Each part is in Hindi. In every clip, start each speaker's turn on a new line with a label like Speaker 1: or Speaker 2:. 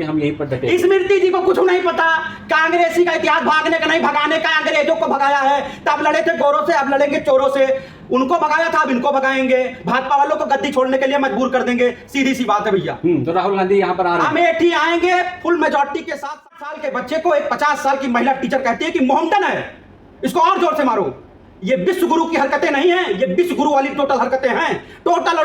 Speaker 1: हम यहीं पर डटे।
Speaker 2: स्मृति जी को कुछ नहीं पता, कांग्रेसी का इतिहास भागने का नहीं, भगाने का। अंग्रेजों को भगाया है, तब लड़े थे गोरों से, अब लड़ेंगे चोरों से। उनको भगाया था, अब इनको भगाएंगे। भाजपा वालों को गद्दी छोड़ने के लिए मजबूर कर देंगे, सीधी सी बात है भैया।
Speaker 1: तो राहुल गांधी यहाँ पर आ रहे हैं।
Speaker 2: अमेठी आएंगे फुल मेजॉरिटी के साथ। 7 साल के बच्चे को एक 50 साल की महिला टीचर कहती है कि मोहम्मदन है, इसको और जोर से मारो। ये विश्व गुरु की हरकतें नहीं हैं, ये विश्व गुरु वाली टोटल हरकतें हैं। टोटल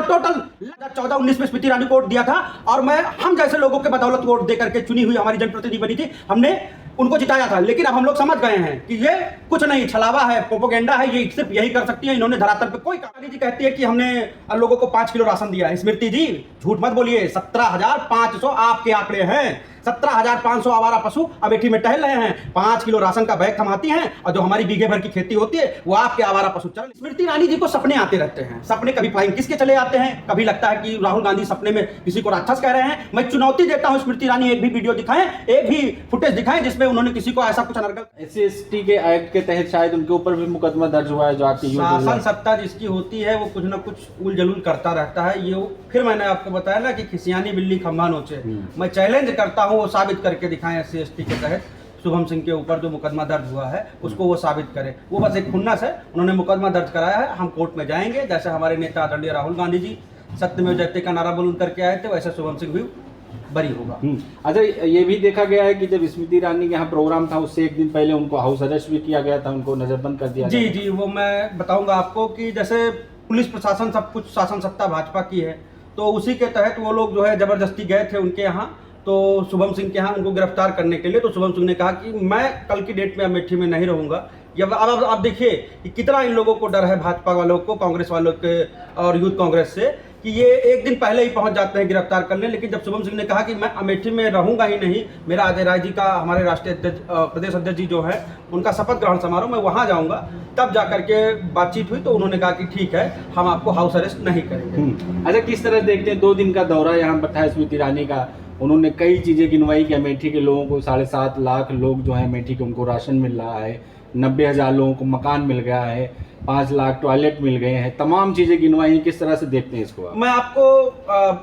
Speaker 2: 14-19 में स्मृति ईरानी को वोट दिया था, और हम जैसे लोगों के बदौलत वोट देकर के चुनी हुई हमारी जनप्रतिनिधि बनी थी, हमने उनको जिताया था। लेकिन अब हम लोग समझ गए हैं कि ये कुछ नहीं, छलावा है, प्रोपेगेंडा है, ये सिर्फ यही कर सकती है। इन्होंने धरातल पे कोई काम नहीं। जी कहती है कि हमने लोगों को 5 किलो राशन दिया है। स्मृति जी झूठ मत बोलिए, 17,500 आपके आंकड़े हैं। 17,500 आवारा पशु अमेठी में टहल रहे हैं। 5 किलो राशन का बैग थमाती हैं, और जो हमारी बीघे भर की खेती होती है वो आपके आवारा पशु चल। स्मृति ईरानी जी को सपने आते रहते हैं। सपने कभी फ्लाइंग किस के चले आते हैं, कभी लगता है कि राहुल गांधी सपने में किसी को राक्षस कह रहे हैं। मैं चुनौती देता हूं, स्मृति ईरानी एक भी वीडियो दिखाएं, एक भी फुटेज दिखाएं जिसमें उन्होंने किसी को ऐसा कुछ अनर्गल।
Speaker 1: SC/ST के एक्ट के तहत शायद उनके ऊपर भी मुकदमा दर्ज हुआ है, जो आपकी
Speaker 2: शासन सत्ता जिसकी होती है वो कुछ ना कुछ उल जलूल करता रहता है। ये फिर मैंने आपको बताया ना कि खिसियानी बिल्ली खंभा नोचे। मैं चैलेंज करता हूं, वो साबित करके दिखाएं SC/ST के तहत शुभम सिंह के ऊपर जो मुकदमा दर्ज हुआ है उसको वो साबित करे। वो बस एक खुन्नस है, उन्होंने मुकदमा दर्ज कराया है। हम कोर्ट में जाएंगे, जैसे हमारे नेता आदरणीय राहुल गांधी जी सत्यमेव जयते का नारा बुलंद करके आए थे, वैसे शुभम सिंह भी बरी होगा।
Speaker 1: अच्छा, ये भी देखा गया है कि जब स्मृति ईरानी के यहाँ प्रोग्राम था उससे एक दिन पहले उनको हाउस अरेस्ट भी किया गया था, उनको नजरबंद कर दिया
Speaker 2: जी जी, वो मैं बताऊंगा आपको कि जैसे पुलिस प्रशासन सब कुछ शासन सत्ता भाजपा की है, तो उसी के तहत वो लोग जो है जबरदस्ती गए थे उनके यहाँ, तो शुभम सिंह के यहाँ उनको गिरफ्तार करने के लिए। तो शुभम सिंह ने कहा कि मैं कल की डेट में अमेठी में नहीं रहूंगा। अब आप देखिए कि कितना इन लोगों को डर है, भाजपा वालों को, कांग्रेस वालों के और यूथ कांग्रेस से, कि ये एक दिन पहले ही पहुंच जाते हैं गिरफ्तार करने। लेकिन जब शुभम सिंह ने कहा कि मैं अमेठी में रहूंगा ही नहीं, मेरा अजय राय जी का, हमारे राष्ट्रीय प्रदेश अध्यक्ष जी जो है, उनका शपथ ग्रहण समारोह, मैं वहां जाऊंगा, तब जाकर के बातचीत हुई। तो उन्होंने कहा कि ठीक है, हम आपको हाउस अरेस्ट नहीं करेंगे।
Speaker 1: अच्छा, किस तरह देखते हैं 2 दिन का दौरा यहाँ पर था स्मृति ईरानी का, उन्होंने कई चीजें गिनवाई कि अमेठी के लोगों को 7.5 लाख लोग जो है अमेठी के, उनको राशन मिल रहा है, 90,000 लोगों को मकान मिल गया है, 5 लाख टॉयलेट मिल गए हैं, तमाम चीजें गिनवाई। किस तरह से देखते हैं इसको?
Speaker 2: मैं आपको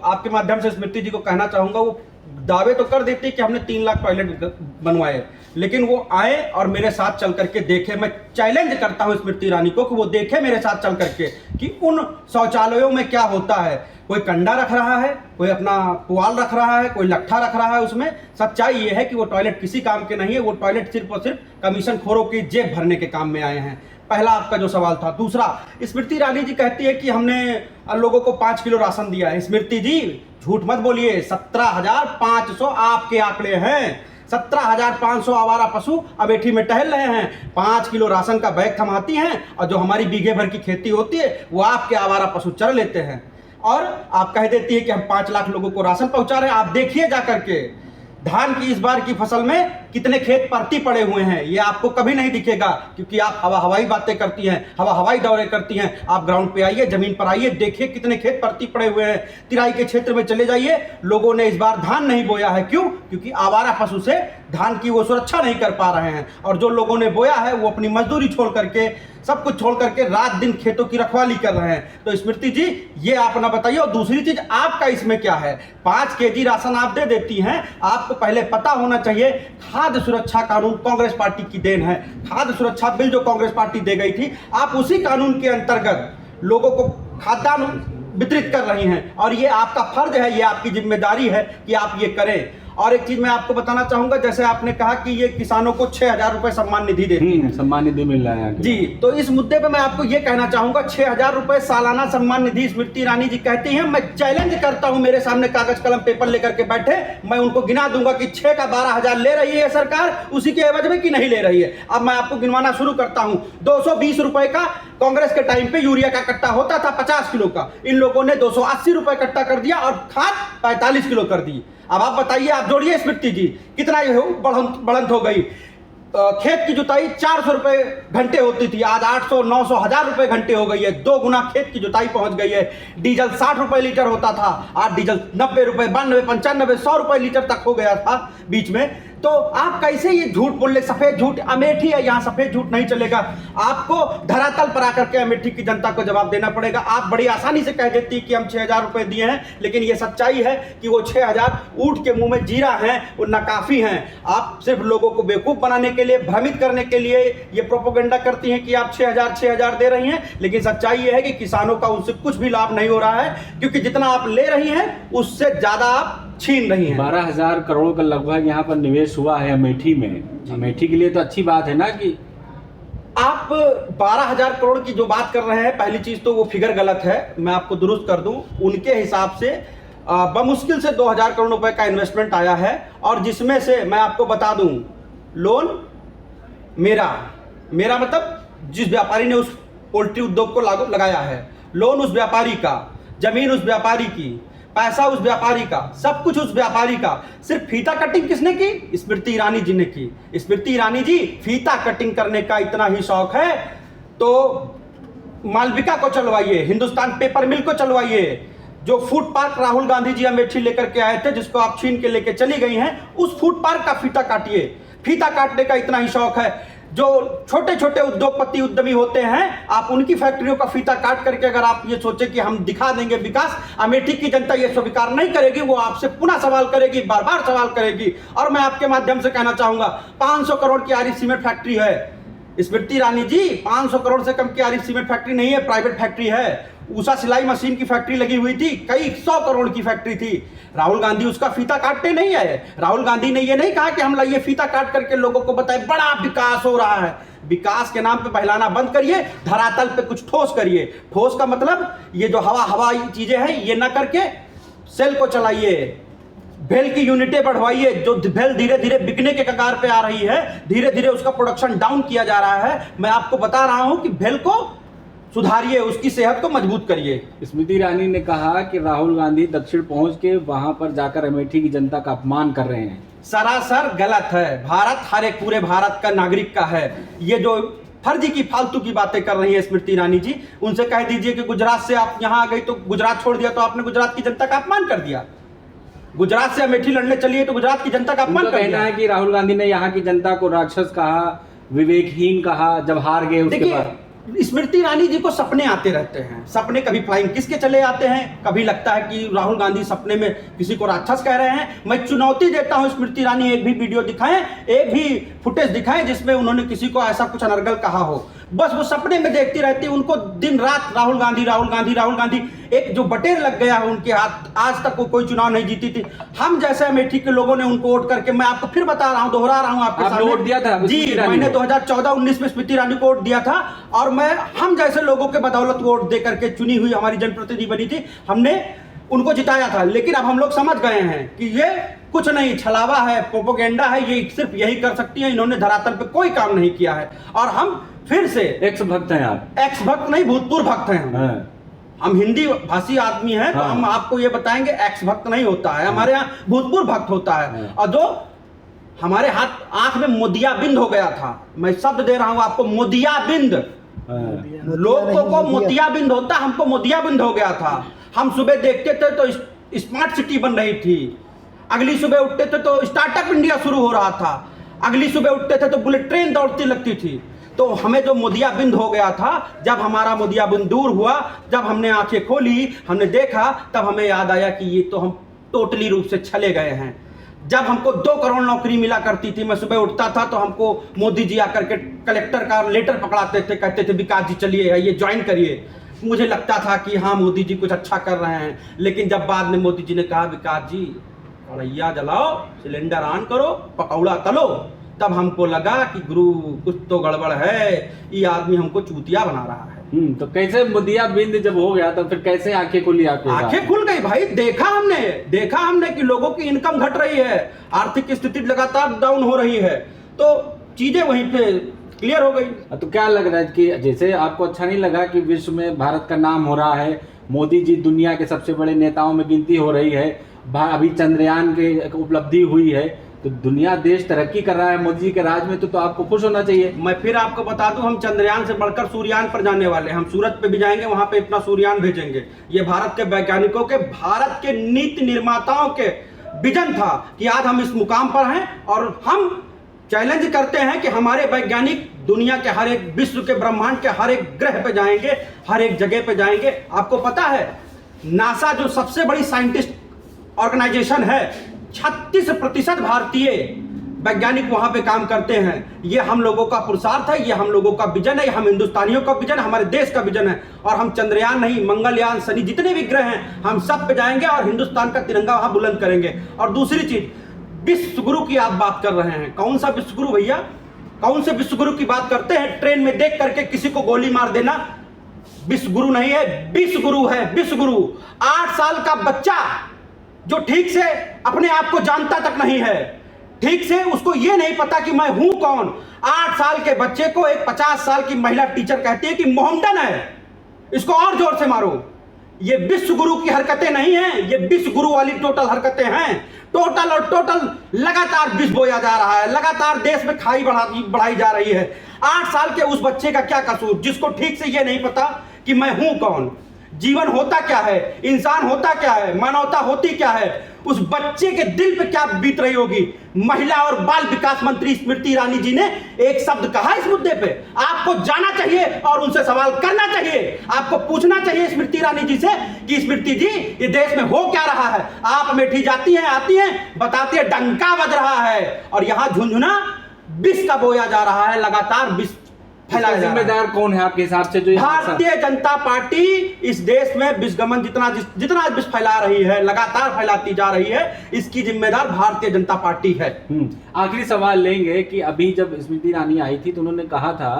Speaker 2: आपके माध्यम से स्मृति जी को कहना चाहूंगा, वो दावे तो कर देती कि हमने 3 लाख टॉयलेट बनवाए, लेकिन वो आए और मेरे साथ चल करके देखे। मैं चैलेंज करता हूं स्मृति ईरानी को कि वो देखे मेरे साथ चल करके कि उन शौचालयों में क्या होता है। कोई कंडा रख रहा है, कोई अपना पुआल रख रहा है, कोई लट्ठा रख रहा है उसमें। सच्चाई ये है कि वो टॉयलेट किसी काम के नहीं है, वो टॉयलेट सिर्फ और सिर्फ कमीशन खोरों की जेब भरने के काम में आए हैं। पहला आपका जो सवाल था। दूसरा, स्मृति ईरानी जी कहती है कि हमने लोगों को 5 किलो राशन दिया है। स्मृति जी झूठ मत बोलिए, 17,500 आपके आंकड़े हैं। 17,500 आवारा पशु अमेठी में टहल रहे हैं। 5 किलो राशन का बैग थमाती हैं, और जो हमारी बीघे भर की खेती होती है वो आपके आवारा पशु चर लेते हैं। और आप कह देती है कि हम 5 लाख लोगों को राशन पहुंचा रहे हैं। आप देखिए जाकर के धान की इस बार की फसल में कितने खेत परती पड़े हुए हैं, ये आपको कभी नहीं दिखेगा, क्योंकि आप हवाई बातें करती हैं, हवाई दौरे करती हैं। आप ग्राउंड पे आइए, जमीन पर आइए, देखिए कितने खेत परती पड़े हुए हैं। तिराई के क्षेत्र में चले जाइए, लोगों ने इस बार धान नहीं बोया है। क्यों? क्योंकि आवारा पशु से धान की वो सुरक्षा नहीं कर पा रहे हैं, और जो लोगों ने बोया है वो अपनी मजदूरी छोड़ करके, सब कुछ छोड़ करके रात दिन खेतों की रखवाली कर रहे हैं। तो स्मृति जी ये आप ना बताइए। और दूसरी चीज, आपका इसमें क्या है? 5 केजी राशन आप दे देती हैं। आपको पहले पता होना चाहिए, खाद्य सुरक्षा कानून कांग्रेस पार्टी की देन है। खाद्य सुरक्षा बिल जो कांग्रेस पार्टी दे गई थी, आप उसी कानून के अंतर्गत लोगों को खाद्यान्न वितरित कर रही हैं, और ये आपका फर्ज है, ये आपकी जिम्मेदारी है कि आप ये करें। और एक चीज मैं आपको बताना चाहूंगा, जैसे आपने कहा कि ये किसानों को 6,000 रुपए सम्मान निधि देती है।
Speaker 1: सम्मान निधि मिल रहा है
Speaker 2: जी, तो इस मुद्दे पे मैं आपको ये कहना चाहूंगा, 6,000 रुपए सालाना सम्मान निधि स्मृति ईरानी जी कहती हैं। मैं चैलेंज करता हूं, मेरे सामने कागज कलम पेपर लेकर के बैठे, मैं उनको गिना दूंगा कि 6 का 12,000 ले रही है सरकार, उसी के एवज में कि नहीं ले रही है। अब मैं आपको गिनवाना शुरू करता हूं। 220 रुपए का कांग्रेस के टाइम पे यूरिया का कट्टा होता था 50 किलो का, इन लोगों ने 280 रुपए कट्टा कर दिया, और खाद 45 किलो कर दी। अब आप बताइए, आप जोड़िए स्मृति जी, कितना ये बढ़ंत हो गई। खेत की जुताई 400 रुपए घंटे होती थी, आज 800, 900, 1000 रुपए घंटे हो गई है। 2 गुना खेत की जुताई पहुंच गई है। डीजल 60 रुपए लीटर होता था, आज डीजल 90 रुपए, 92, 95, 100 रुपए लीटर तक हो गया था बीच में। तो आप कैसे ये झूठ बोल ले? सफेद झूठ, अमेठी है, यहाँ सफेद झूठ नहीं चलेगा। आपको धरातल पर आकर के अमेठी की जनता को जवाब देना पड़ेगा। आप बड़ी आसानी से कह देती कि हम 6,000 रुपए दिए हैं, लेकिन ये सच्चाई है कि वो 6,000 ऊँट के मुंह में जीरा है, वो नाकाफी हैं। आप सिर्फ लोगों को बेवकूफ बनाने के लिए, भ्रमित करने के लिए ये प्रोपोगेंडा करती हैं कि आप 6,000 दे रही हैं, लेकिन सच्चाई ये है कि किसानों का उनसे कुछ भी लाभ नहीं हो रहा है, क्योंकि जितना आप ले रही हैं उससे ज्यादा आप छीन रही हैं।
Speaker 1: 12,000 करोड़ का लगभग यहाँ पर निवेश हुआ है अमेठी में। अमेठी के लिए तो अच्छी बात है ना कि
Speaker 2: आप 12,000 करोड़ की जो बात कर रहे हैं, पहली चीज तो वो फिगर गलत है, मैं आपको दुरुस्त कर दूं। उनके हिसाब से बमुश्किल से 2,000 करोड़ रुपए का इन्वेस्टमेंट आया है, और जिसमें से मैं आपको बता दूं, लोन मेरा मतलब जिस व्यापारी ने उस पोल्ट्री उद्योग को लागू लगाया है, लोन उस व्यापारी का, जमीन उस व्यापारी की, पैसा उस व्यापारी का, सब कुछ उस व्यापारी का। सिर्फ फीता कटिंग किसने की? स्मृति ईरानी जी ने की। स्मृति ईरानी जी, फीता कटिंग करने का इतना ही शौक है तो मालविका को चलवाइए, हिंदुस्तान पेपर मिल को चलवाइए। जो फूड पार्क राहुल गांधी जी अमेठी लेकर के आए थे, जिसको आप छीन के लेके चली गई हैं, उस फूड पार्क का फीता काटिए। फीता काटने का इतना ही शौक है। जो छोटे छोटे उद्योगपति उद्यमी होते हैं, आप उनकी फैक्ट्रियों का फीता काट करके अगर आप ये सोचे कि हम दिखा देंगे विकास, अमेठी की जनता ये स्वीकार नहीं करेगी। वो आपसे पुनः सवाल करेगी, बार बार सवाल करेगी। और मैं आपके माध्यम से कहना चाहूंगा, 500 करोड़ की आरिफ सीमेंट फैक्ट्री है स्मृति ईरानी जी। 500 करोड़ से कम की आरिफ सीमेंट फैक्ट्री नहीं है, प्राइवेट फैक्ट्री है। उषा सिलाई मशीन की फैक्ट्री लगी हुई थी, कई 100 करोड़ की फैक्ट्री थी। राहुल गांधी उसका फीता काटने नहीं आए। राहुल गांधी ने ये नहीं कहा कि हम ये फीता काट करके लोगों को बताए बड़ा विकास हो रहा है। विकास के नाम पे बहलाना बंद करिए, धरातल पे कुछ ठोस करिए। ठोस का मतलब ये जो हवाई चीजें हैं ये ना करके सेल को चलाइए, भेल की यूनिटें बढ़वाइए। जो भेल धीरे धीरे बिकने के कगार पे आ रही है, धीरे धीरे उसका प्रोडक्शन डाउन किया जा रहा है। मैं आपको बता रहा हूं कि भेल को सुधारिए, उसकी सेहत को मजबूत करिए।
Speaker 1: स्मृति ईरानी ने कहा कि राहुल गांधी दक्षिण पहुंच के वहां पर जाकर अमेठी की जनता का अपमान कर रहे हैं।
Speaker 2: सरासर गलत है। भारत हर एक पूरे भारत का नागरिक का है। ये जो फर्जी की फालतू की बातें कर रही है स्मृति ईरानी जी, उनसे कह दीजिए कि गुजरात से आप यहां आ गई तो गुजरात छोड़ दिया तो आपने गुजरात की जनता का अपमान कर दिया। गुजरात से अमेठी लड़ने चलिए तो गुजरात की जनता का अपमान कर दिया।
Speaker 1: कहना है कि राहुल गांधी ने यहाँ की जनता को राक्षस कहा, विवेकहीन कहा जब हार गए उसके बाद।
Speaker 2: स्मृति ईरानी जी को सपने आते रहते हैं। सपने कभी फ्लाइंग किस के चले आते हैं, कभी लगता है कि राहुल गांधी सपने में किसी को राक्षस कह रहे हैं। मैं चुनौती देता हूं स्मृति ईरानी, एक भी वीडियो दिखाएं, एक भी फुटेज दिखाएं जिसमें उन्होंने किसी को ऐसा कुछ अनर्गल कहा हो। बस वो सपने में देखती रहती है, उनको दिन रात राहुल गांधी राहुल गांधी राहुल गांधी। एक जो बटेर लग गया है उनके हाथ, आज तक वो कोई चुनाव नहीं जीती थी। हम जैसे अमेठी के लोगों ने उनको वोट करके, मैं आपको फिर बता रहा हूं, दोहरा रहा हूं आपके सामने,
Speaker 1: वोट दिया था
Speaker 2: जी। मैंने 2014-19 में स्मृति ईरानी को वोट दिया था, और मैं हम जैसे लोगों के बदौलत वोट दे करके चुनी हुई हमारी जनप्रतिनिधि बनी थी, हमने उनको जिताया था। लेकिन अब हम लोग समझ गए हैं कि ये कुछ नहीं, छलावा है, प्रोपोगेंडा है, ये सिर्फ यही कर सकती है। इन्होंने धरातल पे कोई काम नहीं किया है। और हम फिर से
Speaker 1: एक्स भक्त हैं आप।
Speaker 2: एक्स भक्त नहीं, भूतपूर्व भक्त हैं हम हिंदी भाषी आदमी हैं। तो हम आपको ये बताएंगे एक्स भक्त नहीं होता है, हमारे यहाँ भूतपूर्व भक्त होता है। और जो हमारे हाथ आंख में मोतियाबिंद हो गया था, मैं शब्द दे रहा हूं आपको, मोतियाबिंद। लोगों को मोतियाबिंद होता, हमको मोतियाबिंद हो गया था। हम सुबह देखते थे तो स्मार्ट सिटी बन रही थी, अगली सुबह उठते थे तो स्टार्टअप इंडिया शुरू हो रहा था, अगली सुबह उठते थे तो बुलेट ट्रेन दौड़ती लगती थी। तो हमें जो मोतियाबिंद हो गया था, जब हमारा मोतियाबिंद दूर हुआ, जब हमने आंखें खोली, हमने देखा, तब हमें याद आया कि ये तो हम टोटली रूप से छले गए हैं। जब हमको 2 करोड़ नौकरी मिला करती थी, मैं सुबह उठता था तो हमको मोदी जी आकर के कलेक्टर का लेटर पकड़ाते थे, कहते थे विकास जी चलिए ये ज्वाइन करिए। मुझे लगता था कि हाँ मोदी जी कुछ अच्छा कर रहे हैं। लेकिन जब बाद में मोदी जी ने कहा विकास जी कढ़ैया जलाओ, सिलेंडर ऑन करो, पकौड़ा तलो, तब हमको लगा कि गुरु कुछ तो गड़बड़ है, ये आदमी हमको चूतिया बना रहा है।
Speaker 1: तो कैसे मोतियाबिंद जब हो गया तो फिर कैसे आंखें खुली आपकी?
Speaker 2: आंखें खुल गई भाई। देखा हमने कि लोगों की इनकम घट रही है, आर्थिक स्थिति लगातार डाउन हो रही है, तो चीजें वहीं पे क्लियर हो गई।
Speaker 1: तो क्या लग रहा है कि जैसे आपको अच्छा नहीं लगा कि विश्व में भारत का नाम हो रहा है, मोदी जी दुनिया के सबसे बड़े नेताओं में गिनती हो रही है, अभी चंद्रयान की उपलब्धि हुई है, तो दुनिया देश तरक्की कर रहा है मोदी जी के राज में, तो आपको खुश होना चाहिए।
Speaker 2: मैं फिर आपको बता दूं, हम चंद्रयान से बढ़कर सूर्यान पर जाने वाले हैं। हम सूरज पे भी जाएंगे, वहां पे अपना सूर्यान भेजेंगे। ये भारत के वैज्ञानिकों के, भारत के नीति निर्माताओं के विजन था कि आज हम इस मुकाम पर हैं और हम चैलेंज करते हैं कि हमारे वैज्ञानिक दुनिया के हर एक विश्व के ब्रह्मांड के हर एक ग्रह पे जाएंगे, हर एक जगह पे जाएंगे। आपको पता है नासा जो सबसे बड़ी साइंटिस्ट ऑर्गेनाइजेशन है, 36% भारतीय वैज्ञानिक वहां पे काम करते हैं। ये हम लोगों का पुरुषार्थ है, ये हम लोगों का विजन है, ये हम हिंदुस्तानियों का विजन, हमारे देश का विजन है। और हम चंद्रयान नहीं, मंगलयान, शनि, जितने भी ग्रह हैं हम सब पे जाएंगे और हिंदुस्तान का तिरंगा वहां बुलंद करेंगे। और दूसरी चीज, विश्व गुरु की आप बात कर रहे हैं, कौन सा विश्व गुरु भैया? कौन से विश्व गुरु की बात करते हैं? ट्रेन में देख करके किसी को गोली मार देना विश्व गुरु नहीं है, विश्व गुरु है, विश्व गुरु। 8 साल का बच्चा जो ठीक से अपने आप को जानता तक नहीं है, ठीक से उसको ये नहीं पता कि मैं हूं कौन। 8 साल के बच्चे को एक 50 साल की महिला टीचर कहती है कि मोहम्मदन है, इसको और जोर से मारो। ये विश्व गुरु की हरकतें नहीं हैं, ये विश्व गुरु वाली टोटल हरकतें हैं। टोटल और टोटल लगातार विष बोया जा रहा है, लगातार देश में खाई बढ़ाई जा रही है। 8 साल के उस बच्चे का क्या कसूर जिसको ठीक से ये नहीं पता कि मैं हूं कौन, जीवन होता क्या है, इंसान होता क्या है, मानवता होती क्या है। उस बच्चे के दिल पे क्या बीत रही होगी। महिला और बाल विकास मंत्री स्मृति ईरानी जी ने एक शब्द कहा इस मुद्दे पे। आपको जाना चाहिए और उनसे सवाल करना चाहिए, आपको पूछना चाहिए स्मृति ईरानी जी से कि स्मृति जी ये देश में हो क्या रहा है। आप अमेठी जाती हैं, आती हैं, बताती है डंका बज रहा है और यहां झुंझुना विष का बोया जा रहा है, लगातार विष फैलाया जा रहा है।
Speaker 1: जिम्मेदार कौन है आपके हिसाब से? जो
Speaker 2: भारतीय जनता पार्टी इस देश में विषगमन जितना विष फैला रही है, लगातार फैलाती जा रही है, इसकी जिम्मेदार भारतीय जनता पार्टी है।
Speaker 1: आखिरी सवाल लेंगे कि अभी जब स्मृति ईरानी आई थी तो उन्होंने कहा था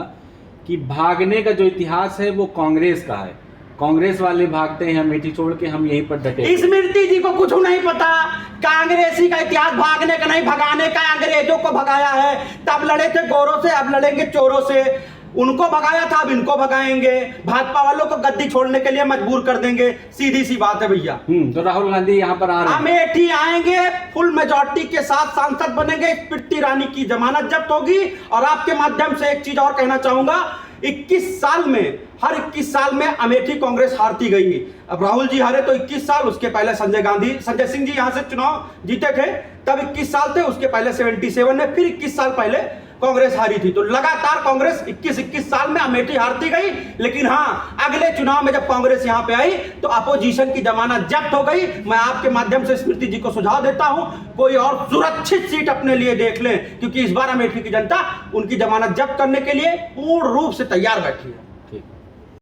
Speaker 1: कि भागने का जो इतिहास है वो कांग्रेस का है, कांग्रेस वाले भागते हैं अमेठी छोड़ के, हम यहीं पर डटे।
Speaker 2: स्मृति जी को कुछ नहीं पता, कांग्रेसी का इतिहास भागने का नहीं, भगाने का। अंग्रेजों को भगाया है, तब लड़े थे गोरों से, अब लड़ेंगे चोरों से। उनको भगाया था, अब इनको भगाएंगे। भाजपा वालों को गद्दी छोड़ने के लिए मजबूर कर देंगे, सीधी सी बात है भैया।
Speaker 1: तो राहुल गांधी यहाँ पर आ रहे हैं,
Speaker 2: अमेठी आएंगे, फुल मेजॉरिटी के साथ सांसद बनेंगे, स्मृति ईरानी की जमानत जब्त होगी। और आपके माध्यम से एक चीज और कहना चाहूंगा, 21 साल में, हर 21 साल में अमेठी कांग्रेस हारती गई। अब राहुल जी हारे तो 21 साल, उसके पहले संजय सिंह जी यहां से चुनाव जीते थे, तब 21 साल थे, उसके पहले 77 में, फिर 21 साल पहले कांग्रेस हारी थी। तो लगातार कांग्रेस 21 साल में अमेठी हारती गई। लेकिन हाँ, अगले चुनाव में जब कांग्रेस यहां पे आई तो अपोजिशन की जमानत जब्त हो गई। मैं आपके माध्यम से स्मृति जी को सुझाव देता हूं, कोई और सुरक्षित सीट अपने लिए देख लें, क्योंकि इस बार अमेठी की जनता उनकी जमानत जब्त करने के लिए पूर्ण रूप से तैयार बैठी है।